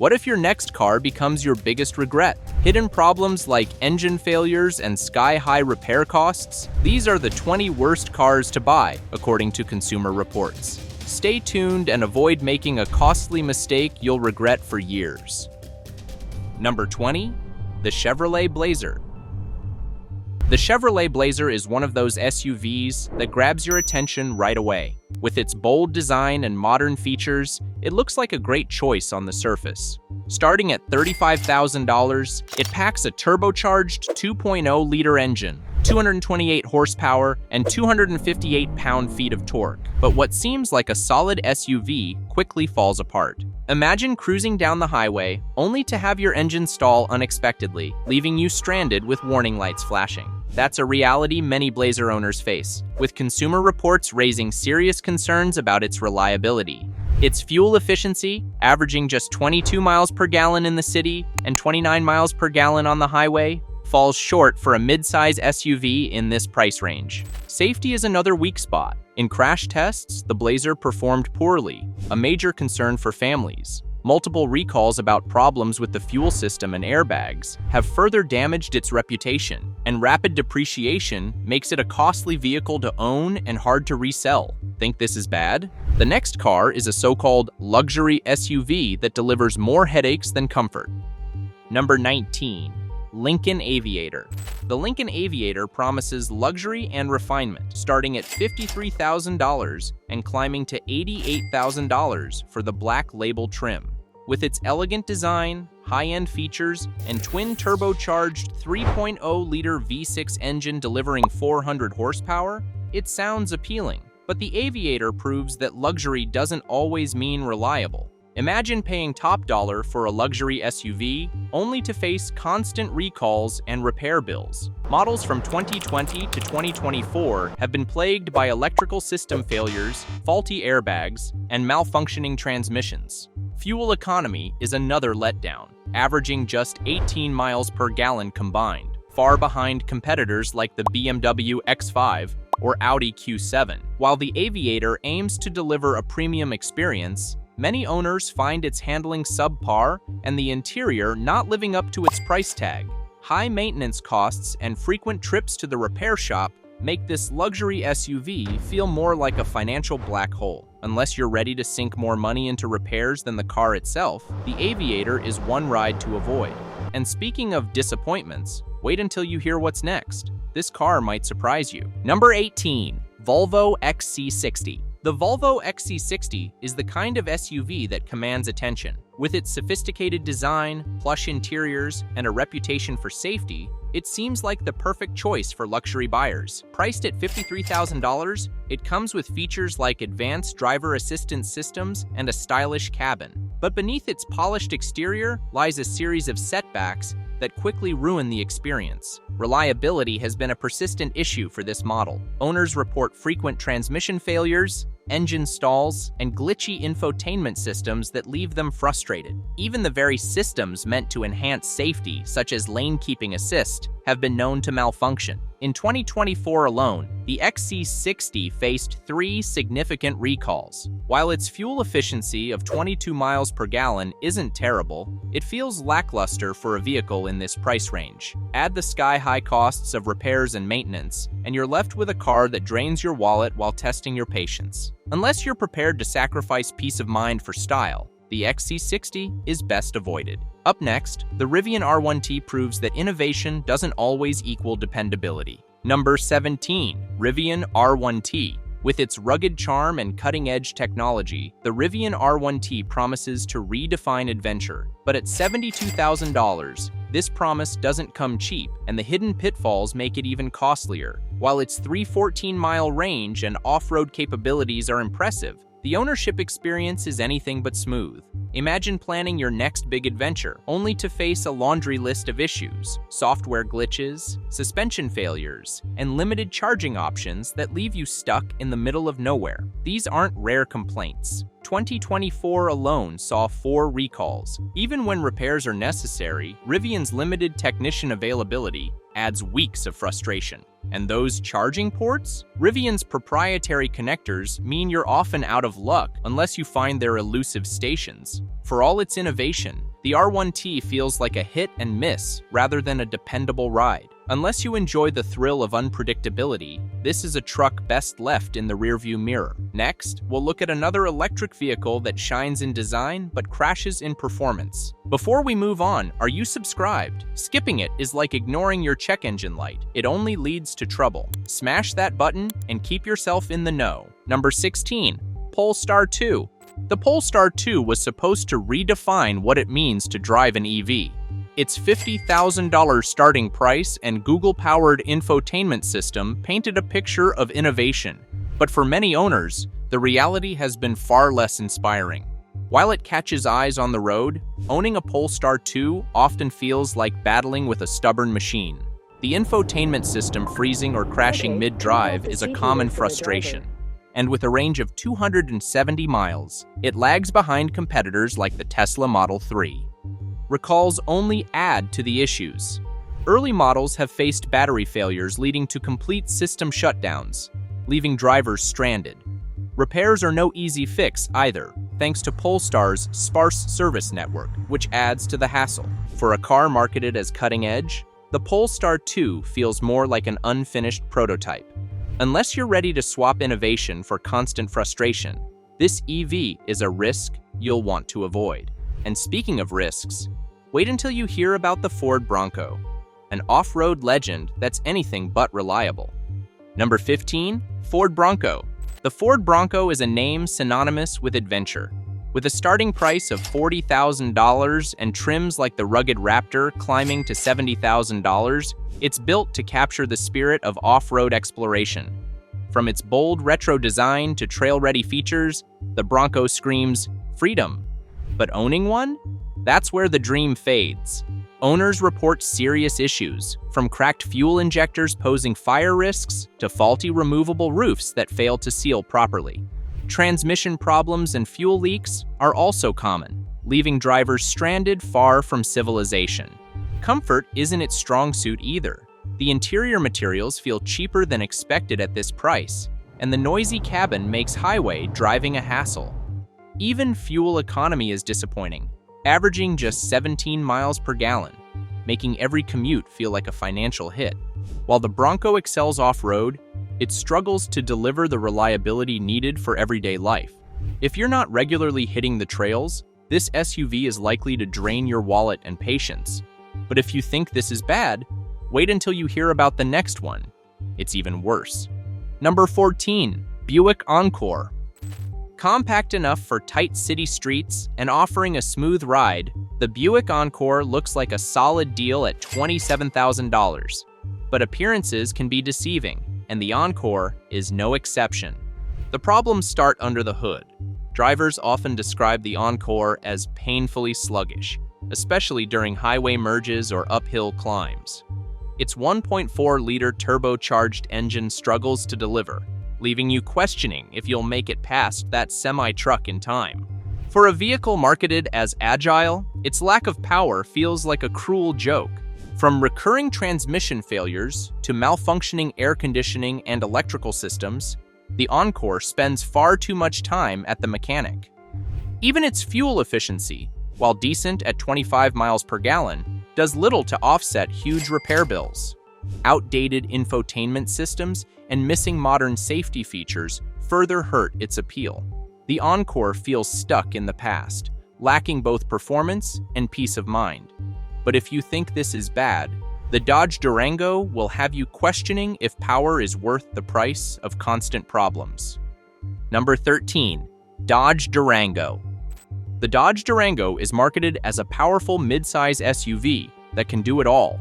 What if your next car becomes your biggest regret? Hidden problems like engine failures and sky-high repair costs? These are the 20 worst cars to buy, according to Consumer Reports. Stay tuned and avoid making a costly mistake you'll regret for years. Number 20. The Chevrolet Blazer. The Chevrolet Blazer is one of those SUVs that grabs your attention right away. With its bold design and modern features, it looks like a great choice on the surface. Starting at $35,000, it packs a turbocharged 2.0-liter engine, 228 horsepower, and 258 pound-feet of torque. But what seems like a solid SUV quickly falls apart. Imagine cruising down the highway only to have your engine stall unexpectedly, leaving you stranded with warning lights flashing. That's a reality many Blazer owners face, with Consumer Reports raising serious concerns about its reliability. Its fuel efficiency, averaging just 22 miles per gallon in the city and 29 miles per gallon on the highway, falls short for a mid-size SUV in this price range. Safety is another weak spot. In crash tests, the Blazer performed poorly, a major concern for families. Multiple recalls about problems with the fuel system and airbags have further damaged its reputation, and rapid depreciation makes it a costly vehicle to own and hard to resell. Think this is bad? The next car is a so-called luxury SUV that delivers more headaches than comfort. Number 19. Lincoln Aviator. The Lincoln Aviator promises luxury and refinement, starting at $53,000 and climbing to $88,000 for the black label trim. With its elegant design, high-end features, and twin turbocharged 3.0-liter V6 engine delivering 400 horsepower, it sounds appealing. But the Aviator proves that luxury doesn't always mean reliable. Imagine paying top dollar for a luxury SUV only to face constant recalls and repair bills. Models from 2020 to 2024 have been plagued by electrical system failures, faulty airbags, and malfunctioning transmissions. Fuel economy is another letdown, averaging just 18 miles per gallon combined, far behind competitors like the BMW X5 or Audi Q7. While the Aviator aims to deliver a premium experience, many owners find its handling subpar and the interior not living up to its price tag. High maintenance costs and frequent trips to the repair shop make this luxury SUV feel more like a financial black hole. Unless you're ready to sink more money into repairs than the car itself, the Aviator is one ride to avoid. And speaking of disappointments, wait until you hear what's next. This car might surprise you. Number 18. Volvo XC60. The Volvo XC60 is the kind of SUV that commands attention. With its sophisticated design, plush interiors, and a reputation for safety, it seems like the perfect choice for luxury buyers. Priced at $53,000, it comes with features like advanced driver assistance systems and a stylish cabin. But beneath its polished exterior lies a series of setbacks that quickly ruin the experience. Reliability has been a persistent issue for this model. Owners report frequent transmission failures, engine stalls, and glitchy infotainment systems that leave them frustrated. Even the very systems meant to enhance safety, such as lane keeping assist, have been known to malfunction. In 2024 alone, the XC60 faced 3 significant recalls. While its fuel efficiency of 22 miles per gallon isn't terrible, it feels lackluster for a vehicle in this price range. Add the sky-high costs of repairs and maintenance, and you're left with a car that drains your wallet while testing your patience. Unless you're prepared to sacrifice peace of mind for style, the XC60 is best avoided. Up next, the Rivian R1T proves that innovation doesn't always equal dependability. Number 17. Rivian R1T. With its rugged charm and cutting-edge technology, the Rivian R1T promises to redefine adventure. But at $72,000, this promise doesn't come cheap, and the hidden pitfalls make it even costlier. While its 314-mile range and off-road capabilities are impressive, the ownership experience is anything but smooth. Imagine planning your next big adventure, only to face a laundry list of issues, software glitches, suspension failures, and limited charging options that leave you stuck in the middle of nowhere. These aren't rare complaints. 2024 alone saw 4 recalls. Even when repairs are necessary, Rivian's limited technician availability adds weeks of frustration. And those charging ports? Rivian's proprietary connectors mean you're often out of luck unless you find their elusive stations. For all its innovation, the R1T feels like a hit and miss rather than a dependable ride. Unless you enjoy the thrill of unpredictability, this is a truck best left in the rearview mirror. Next, we'll look at another electric vehicle that shines in design but crashes in performance. Before we move on, are you subscribed? Skipping it is like ignoring your check engine light. It only leads to trouble. Smash that button and keep yourself in the know. Number 16. Polestar 2. The Polestar 2 was supposed to redefine what it means to drive an EV. Its $50,000 starting price and Google-powered infotainment system painted a picture of innovation. But for many owners, the reality has been far less inspiring. While it catches eyes on the road, owning a Polestar 2 often feels like battling with a stubborn machine. The infotainment system freezing or crashing mid-drive is a common frustration. And with a range of 270 miles, it lags behind competitors like the Tesla Model 3. Recalls only add to the issues. Early models have faced battery failures leading to complete system shutdowns, leaving drivers stranded. Repairs are no easy fix either, thanks to Polestar's sparse service network, which adds to the hassle. For a car marketed as cutting-edge, the Polestar 2 feels more like an unfinished prototype. Unless you're ready to swap innovation for constant frustration, this EV is a risk you'll want to avoid. And speaking of risks, wait until you hear about the Ford Bronco, an off-road legend that's anything but reliable. Number 15, Ford Bronco. The Ford Bronco is a name synonymous with adventure. With a starting price of $40,000 and trims like the rugged Raptor climbing to $70,000, it's built to capture the spirit of off-road exploration. From its bold retro design to trail-ready features, the Bronco screams freedom. But owning one? That's where the dream fades. Owners report serious issues, from cracked fuel injectors posing fire risks to faulty removable roofs that fail to seal properly. Transmission problems and fuel leaks are also common, leaving drivers stranded far from civilization. Comfort isn't its strong suit either. The interior materials feel cheaper than expected at this price, and the noisy cabin makes highway driving a hassle. Even fuel economy is disappointing, averaging just 17 miles per gallon, making every commute feel like a financial hit. While the Bronco excels off-road, it struggles to deliver the reliability needed for everyday life. If you're not regularly hitting the trails, this SUV is likely to drain your wallet and patience. But if you think this is bad, wait until you hear about the next one. It's even worse. Number 14, Buick Encore. Compact enough for tight city streets and offering a smooth ride, the Buick Encore looks like a solid deal at $27,000. But appearances can be deceiving, and the Encore is no exception. The problems start under the hood. Drivers often describe the Encore as painfully sluggish, especially during highway merges or uphill climbs. Its 1.4-liter turbocharged engine struggles to deliver, leaving you questioning if you'll make it past that semi-truck in time. For a vehicle marketed as agile, its lack of power feels like a cruel joke. From recurring transmission failures to malfunctioning air conditioning and electrical systems, the Encore spends far too much time at the mechanic. Even its fuel efficiency, while decent at 25 miles per gallon, does little to offset huge repair bills. Outdated infotainment systems and missing modern safety features further hurt its appeal. The Encore feels stuck in the past, lacking both performance and peace of mind. But if you think this is bad, the Dodge Durango will have you questioning if power is worth the price of constant problems. Number 13, Dodge Durango. The Dodge Durango is marketed as a powerful midsize SUV that can do it all.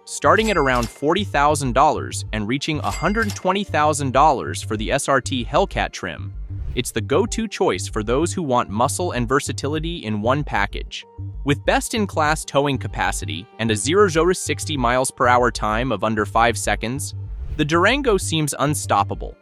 Starting at around $40,000 and reaching $120,000 for the SRT Hellcat trim, it's the go-to choice for those who want muscle and versatility in one package. With best-in-class towing capacity and a 0-60 miles per hour time of under 5 seconds, the Durango seems unstoppable.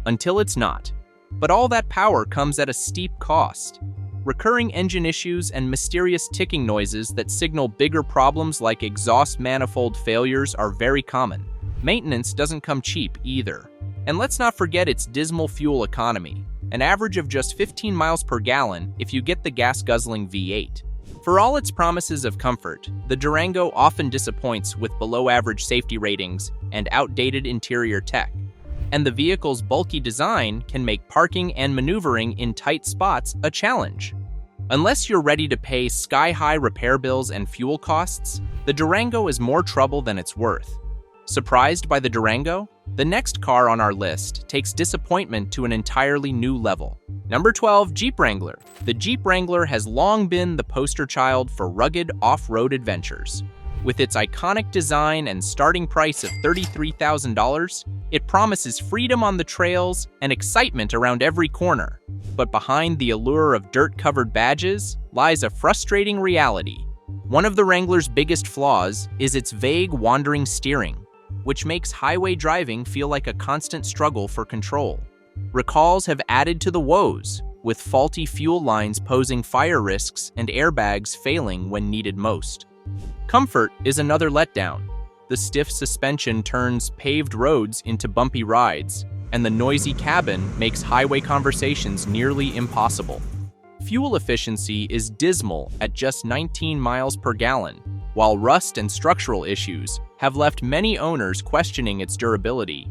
Until it's not. But all that power comes at a steep cost. Recurring engine issues and mysterious ticking noises that signal bigger problems like exhaust manifold failures are very common. Maintenance doesn't come cheap either. And let's not forget its dismal fuel economy, an average of just 15 miles per gallon if you get the gas-guzzling V8. For all its promises of comfort, the Durango often disappoints with below-average safety ratings and outdated interior tech. And the vehicle's bulky design can make parking and maneuvering in tight spots a challenge. Unless you're ready to pay sky-high repair bills and fuel costs, the Durango is more trouble than it's worth. Surprised by the Durango? The next car on our list takes disappointment to an entirely new level. Number 12, Jeep Wrangler. The Jeep Wrangler has long been the poster child for rugged off-road adventures. With its iconic design and starting price of $33,000, it promises freedom on the trails and excitement around every corner. But behind the allure of dirt-covered badges lies a frustrating reality. One of the Wrangler's biggest flaws is its vague, wandering steering, which makes highway driving feel like a constant struggle for control. Recalls have added to the woes, with faulty fuel lines posing fire risks and airbags failing when needed most. Comfort is another letdown. The stiff suspension turns paved roads into bumpy rides, and the noisy cabin makes highway conversations nearly impossible. Fuel efficiency is dismal at just 19 miles per gallon, while rust and structural issues have left many owners questioning its durability.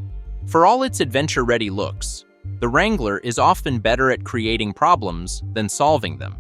For all its adventure-ready looks, the Wrangler is often better at creating problems than solving them.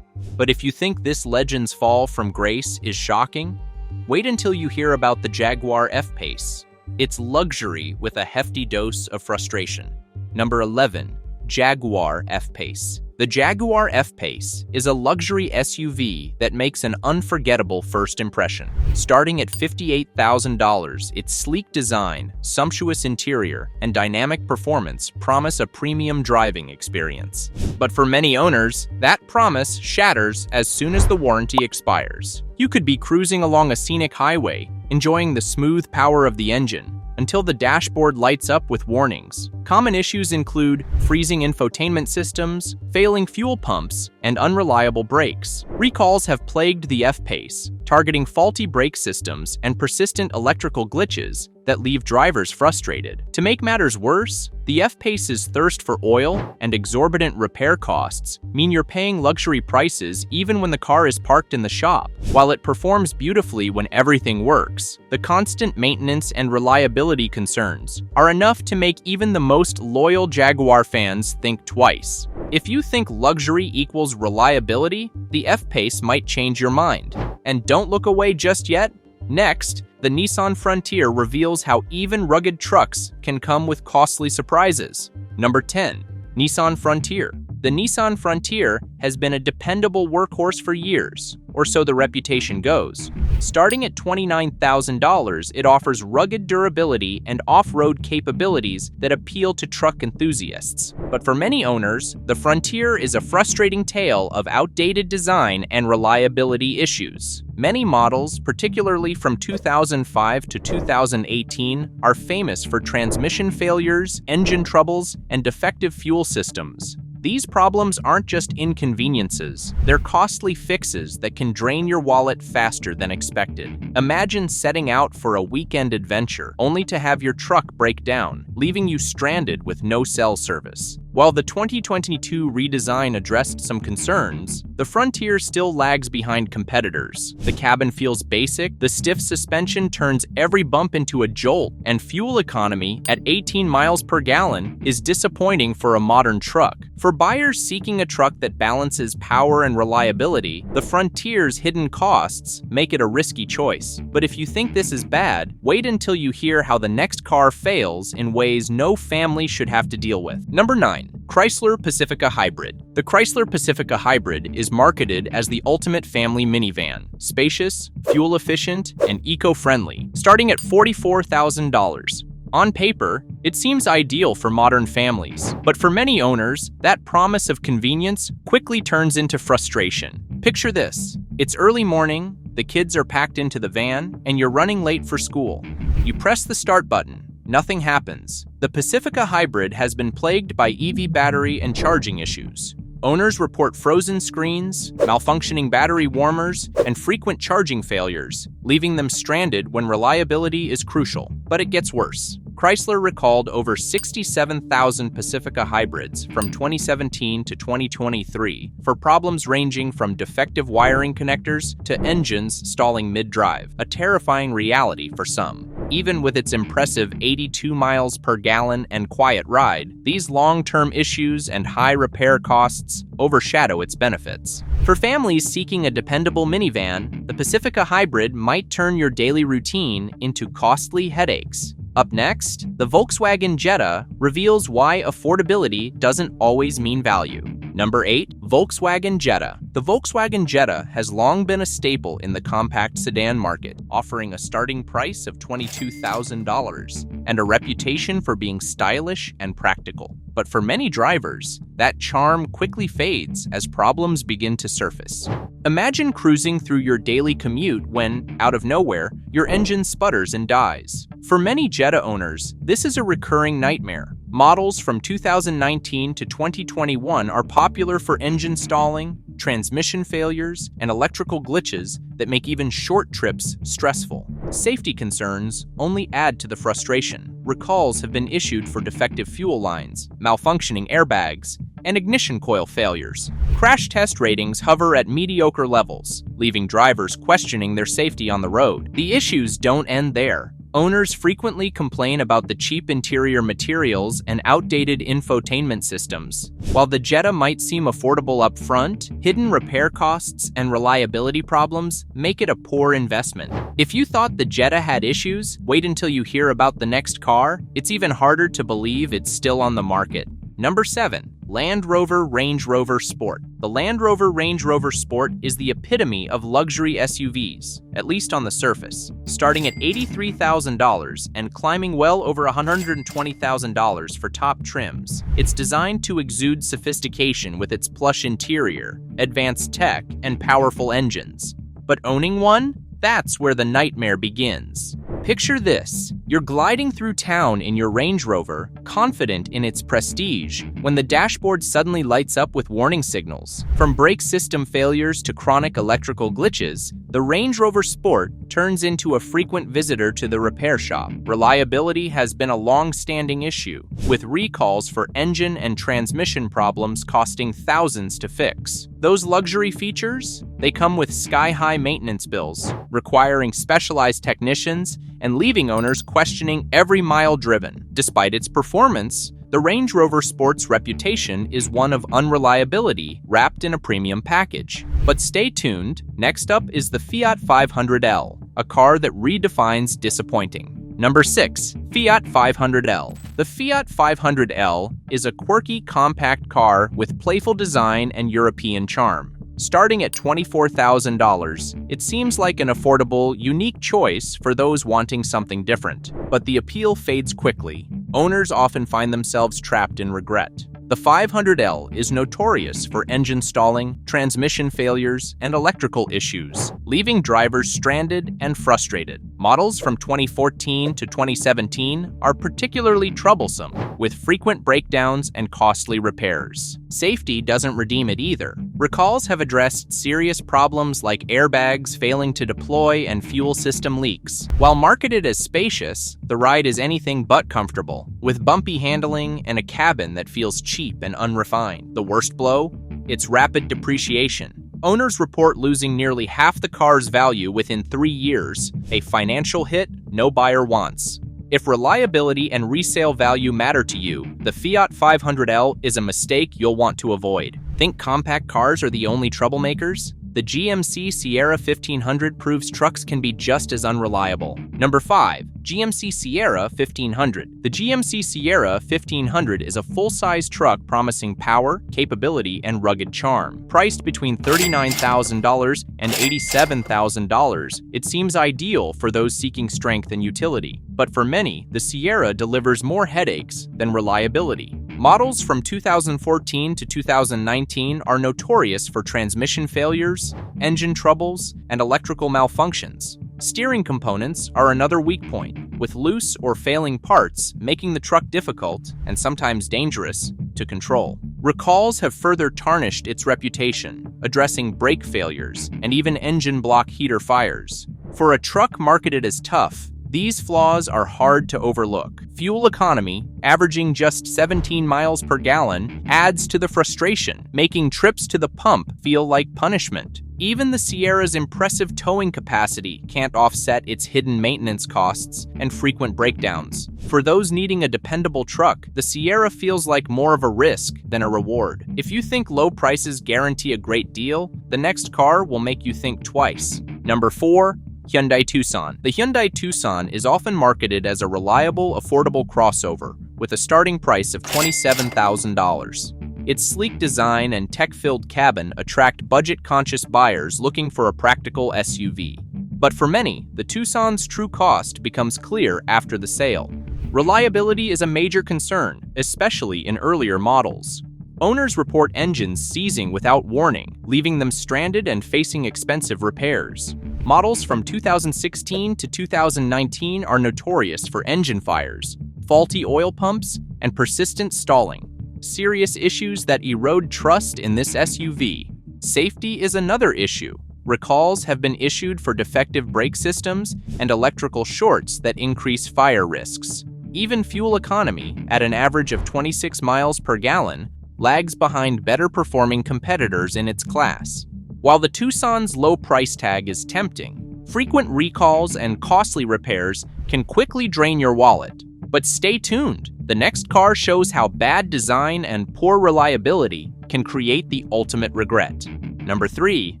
But if you think this legend's fall from grace is shocking, wait until you hear about the Jaguar F-Pace. It's luxury with a hefty dose of frustration. Number 11, Jaguar F-Pace. The Jaguar F-Pace is a luxury SUV that makes an unforgettable first impression. Starting at $58,000, its sleek design, sumptuous interior, and dynamic performance promise a premium driving experience. But for many owners, that promise shatters as soon as the warranty expires. You could be cruising along a scenic highway, enjoying the smooth power of the engine, until the dashboard lights up with warnings. Common issues include freezing infotainment systems, failing fuel pumps, and unreliable brakes. Recalls have plagued the F-Pace, targeting faulty brake systems and persistent electrical glitches that leave drivers frustrated. To make matters worse, the F-Pace's thirst for oil and exorbitant repair costs mean you're paying luxury prices even when the car is parked in the shop. While it performs beautifully when everything works, the constant maintenance and reliability concerns are enough to make even the most loyal Jaguar fans think twice. If you think luxury equals reliability, the F-Pace might change your mind. And don't look away just yet. Next, the Nissan Frontier reveals how even rugged trucks can come with costly surprises. Number 10, Nissan Frontier. The Nissan Frontier has been a dependable workhorse for years, or so the reputation goes. Starting at $29,000, it offers rugged durability and off-road capabilities that appeal to truck enthusiasts. But for many owners, the Frontier is a frustrating tale of outdated design and reliability issues. Many models, particularly from 2005 to 2018, are famous for transmission failures, engine troubles, and defective fuel systems. These problems aren't just inconveniences, they're costly fixes that can drain your wallet faster than expected. Imagine setting out for a weekend adventure only to have your truck break down, leaving you stranded with no cell service. While the 2022 redesign addressed some concerns, the Frontier still lags behind competitors. The cabin feels basic, the stiff suspension turns every bump into a jolt, and fuel economy at 18 miles per gallon is disappointing for a modern truck. For buyers seeking a truck that balances power and reliability, the Frontier's hidden costs make it a risky choice. But if you think this is bad, wait until you hear how the next car fails in ways no family should have to deal with. Number 9. Chrysler Pacifica Hybrid. The Chrysler Pacifica Hybrid is marketed as the ultimate family minivan, spacious, fuel-efficient, and eco-friendly, starting at $44,000. On paper, it seems ideal for modern families, but for many owners, that promise of convenience quickly turns into frustration. Picture this. It's early morning, the kids are packed into the van, and you're running late for school. You press the start button, nothing happens. The Pacifica Hybrid has been plagued by EV battery and charging issues. Owners report frozen screens, malfunctioning battery warmers, and frequent charging failures, leaving them stranded when reliability is crucial. But it gets worse. Chrysler recalled over 67,000 Pacifica hybrids from 2017 to 2023 for problems ranging from defective wiring connectors to engines stalling mid-drive, a terrifying reality for some. Even with its impressive 82 miles per gallon and quiet ride, these long-term issues and high repair costs overshadow its benefits. For families seeking a dependable minivan, the Pacifica Hybrid might turn your daily routine into costly headaches. Up next, the Volkswagen Jetta reveals why affordability doesn't always mean value. Number 8. Volkswagen Jetta. The Volkswagen Jetta has long been a staple in the compact sedan market, offering a starting price of $22,000 and a reputation for being stylish and practical. But for many drivers, that charm quickly fades as problems begin to surface. Imagine cruising through your daily commute when, out of nowhere, your engine sputters and dies. For many Jetta owners, this is a recurring nightmare. Models from 2019 to 2021 are popular for engine stalling, transmission failures, and electrical glitches that make even short trips stressful. Safety concerns only add to the frustration. Recalls have been issued for defective fuel lines, malfunctioning airbags, and ignition coil failures. Crash test ratings hover at mediocre levels, leaving drivers questioning their safety on the road. The issues don't end there. Owners frequently complain about the cheap interior materials and outdated infotainment systems. While the Jetta might seem affordable up front, hidden repair costs and reliability problems make it a poor investment. If you thought the Jetta had issues, wait until you hear about the next car. It's even harder to believe it's still on the market. Number 7. Land Rover Range Rover Sport. The Land Rover Range Rover Sport is the epitome of luxury SUVs, at least on the surface, starting at $83,000 and climbing well over $120,000 for top trims. It's designed to exude sophistication with its plush interior, advanced tech, and powerful engines. But owning one? That's where the nightmare begins. Picture this. You're gliding through town in your Range Rover, confident in its prestige, when the dashboard suddenly lights up with warning signals. From brake system failures to chronic electrical glitches, the Range Rover Sport turns into a frequent visitor to the repair shop. Reliability has been a long-standing issue, with recalls for engine and transmission problems costing thousands to fix. Those luxury features? They come with sky-high maintenance bills, requiring specialized technicians and leaving owners questioning every mile driven. Despite its performance, the Range Rover Sport's reputation is one of unreliability wrapped in a premium package. But stay tuned, next up is the Fiat 500L, a car that redefines disappointing. Number 6. Fiat 500L. The Fiat 500L is a quirky, compact car with playful design and European charm. Starting at $24,000, it seems like an affordable, unique choice for those wanting something different. But the appeal fades quickly. Owners often find themselves trapped in regret. The 500L is notorious for engine stalling, transmission failures, and electrical issues, leaving drivers stranded and frustrated. Models from 2014 to 2017 are particularly troublesome, with frequent breakdowns and costly repairs. Safety doesn't redeem it either. Recalls have addressed serious problems like airbags failing to deploy and fuel system leaks. While marketed as spacious, the ride is anything but comfortable, with bumpy handling and a cabin that feels cheap and unrefined. The worst blow? Its rapid depreciation. Owners report losing nearly half the car's value within 3 years, a financial hit no buyer wants. If reliability and resale value matter to you, the Fiat 500L is a mistake you'll want to avoid. Think compact cars are the only troublemakers? The GMC Sierra 1500 proves trucks can be just as unreliable. Number 5. GMC Sierra 1500. The GMC Sierra 1500 is a full-size truck promising power, capability, and rugged charm. Priced between $39,000 and $87,000, it seems ideal for those seeking strength and utility. But for many, the Sierra delivers more headaches than reliability. Models from 2014 to 2019 are notorious for transmission failures, engine troubles, and electrical malfunctions. Steering components are another weak point, with loose or failing parts making the truck difficult and sometimes dangerous to control. Recalls have further tarnished its reputation, addressing brake failures and even engine block heater fires. For a truck marketed as tough, these flaws are hard to overlook. Fuel economy, averaging just 17 miles per gallon, adds to the frustration, making trips to the pump feel like punishment. Even the Sierra's impressive towing capacity can't offset its hidden maintenance costs and frequent breakdowns. For those needing a dependable truck, the Sierra feels like more of a risk than a reward. If you think low prices guarantee a great deal, the next car will make you think twice. Number 4. Hyundai Tucson. The Hyundai Tucson is often marketed as a reliable, affordable crossover with a starting price of $27,000. Its sleek design and tech-filled cabin attract budget-conscious buyers looking for a practical SUV. But for many, the Tucson's true cost becomes clear after the sale. Reliability is a major concern, especially in earlier models. Owners report engines seizing without warning, leaving them stranded and facing expensive repairs. Models from 2016 to 2019 are notorious for engine fires, faulty oil pumps, and persistent stalling. Serious issues that erode trust in this SUV. Safety is another issue. Recalls have been issued for defective brake systems and electrical shorts that increase fire risks. Even fuel economy, at an average of 26 miles per gallon, lags behind better-performing competitors in its class. While the Tucson's low price tag is tempting, frequent recalls and costly repairs can quickly drain your wallet. But stay tuned. The next car shows how bad design and poor reliability can create the ultimate regret. Number 3.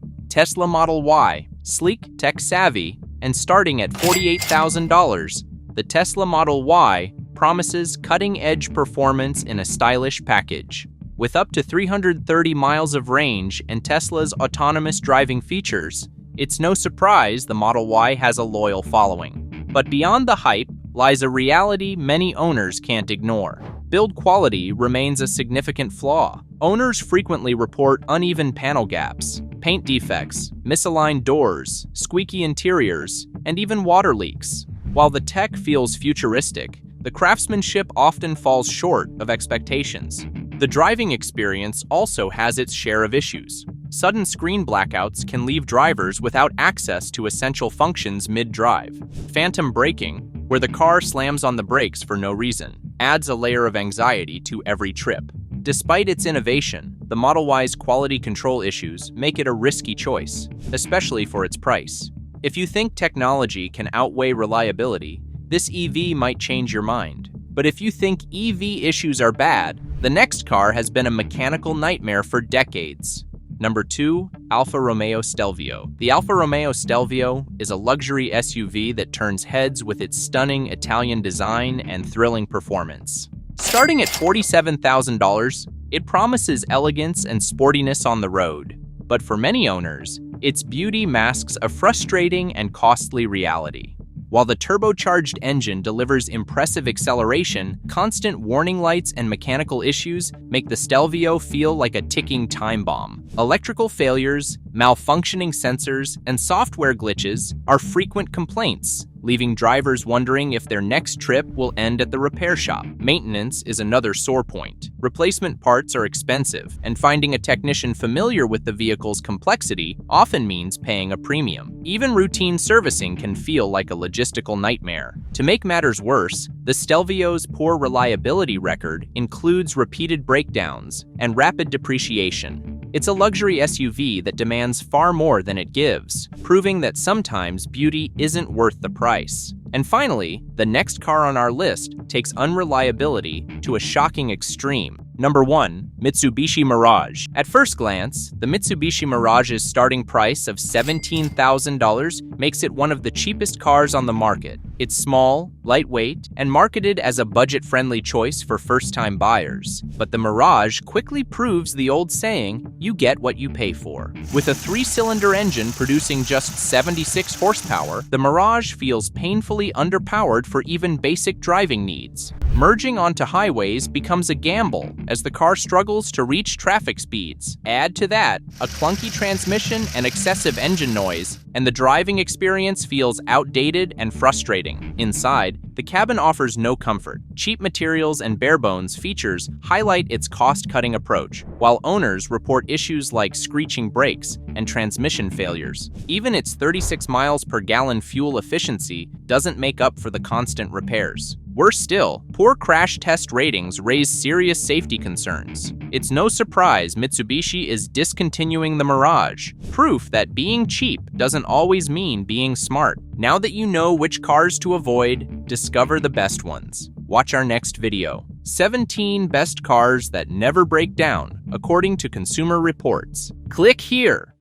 Tesla Model Y. Sleek, tech-savvy, and starting at $48,000, the Tesla Model Y promises cutting-edge performance in a stylish package. With up to 330 miles of range and Tesla's autonomous driving features, it's no surprise the Model Y has a loyal following. But beyond the hype lies a reality many owners can't ignore. Build quality remains a significant flaw. Owners frequently report uneven panel gaps, paint defects, misaligned doors, squeaky interiors, and even water leaks. While the tech feels futuristic, the craftsmanship often falls short of expectations. The driving experience also has its share of issues. Sudden screen blackouts can leave drivers without access to essential functions mid-drive. Phantom braking, where the car slams on the brakes for no reason, adds a layer of anxiety to every trip. Despite its innovation, the Model Y's quality control issues make it a risky choice, especially for its price. If you think technology can outweigh reliability, this EV might change your mind. But if you think EV issues are bad, the next car has been a mechanical nightmare for decades. Number 2. Alfa Romeo Stelvio. The Alfa Romeo Stelvio is a luxury SUV that turns heads with its stunning Italian design and thrilling performance. Starting at $47,000, it promises elegance and sportiness on the road. But for many owners, its beauty masks a frustrating and costly reality. While the turbocharged engine delivers impressive acceleration, constant warning lights and mechanical issues make the Stelvio feel like a ticking time bomb. Electrical failures, malfunctioning sensors, and software glitches are frequent complaints, leaving drivers wondering if their next trip will end at the repair shop. Maintenance is another sore point. Replacement parts are expensive, and finding a technician familiar with the vehicle's complexity often means paying a premium. Even routine servicing can feel like a logistical nightmare. To make matters worse, the Stelvio's poor reliability record includes repeated breakdowns and rapid depreciation. It's a luxury SUV that demands far more than it gives, proving that sometimes beauty isn't worth the price. And finally, the next car on our list takes unreliability to a shocking extreme. Number 1. Mitsubishi Mirage. At first glance, the Mitsubishi Mirage's starting price of $17,000 makes it one of the cheapest cars on the market. It's small, lightweight, and marketed as a budget-friendly choice for first-time buyers. But the Mirage quickly proves the old saying, you get what you pay for. With a 3-cylinder engine producing just 76 horsepower, the Mirage feels painfully underpowered for even basic driving needs. Merging onto highways becomes a gamble as the car struggles to reach traffic speeds. Add to that a clunky transmission and excessive engine noise, and the driving experience feels outdated and frustrating. Inside, the cabin offers no comfort. Cheap materials and bare-bones features highlight its cost-cutting approach, while owners report issues like screeching brakes and transmission failures. Even its 36 miles per gallon fuel efficiency doesn't make up for the constant repairs. Worse still, poor crash test ratings raise serious safety concerns. It's no surprise Mitsubishi is discontinuing the Mirage, proof that being cheap doesn't always mean being smart. Now that you know which cars to avoid, discover the best ones. Watch our next video. 17 best cars that never break down, according to Consumer Reports. Click here.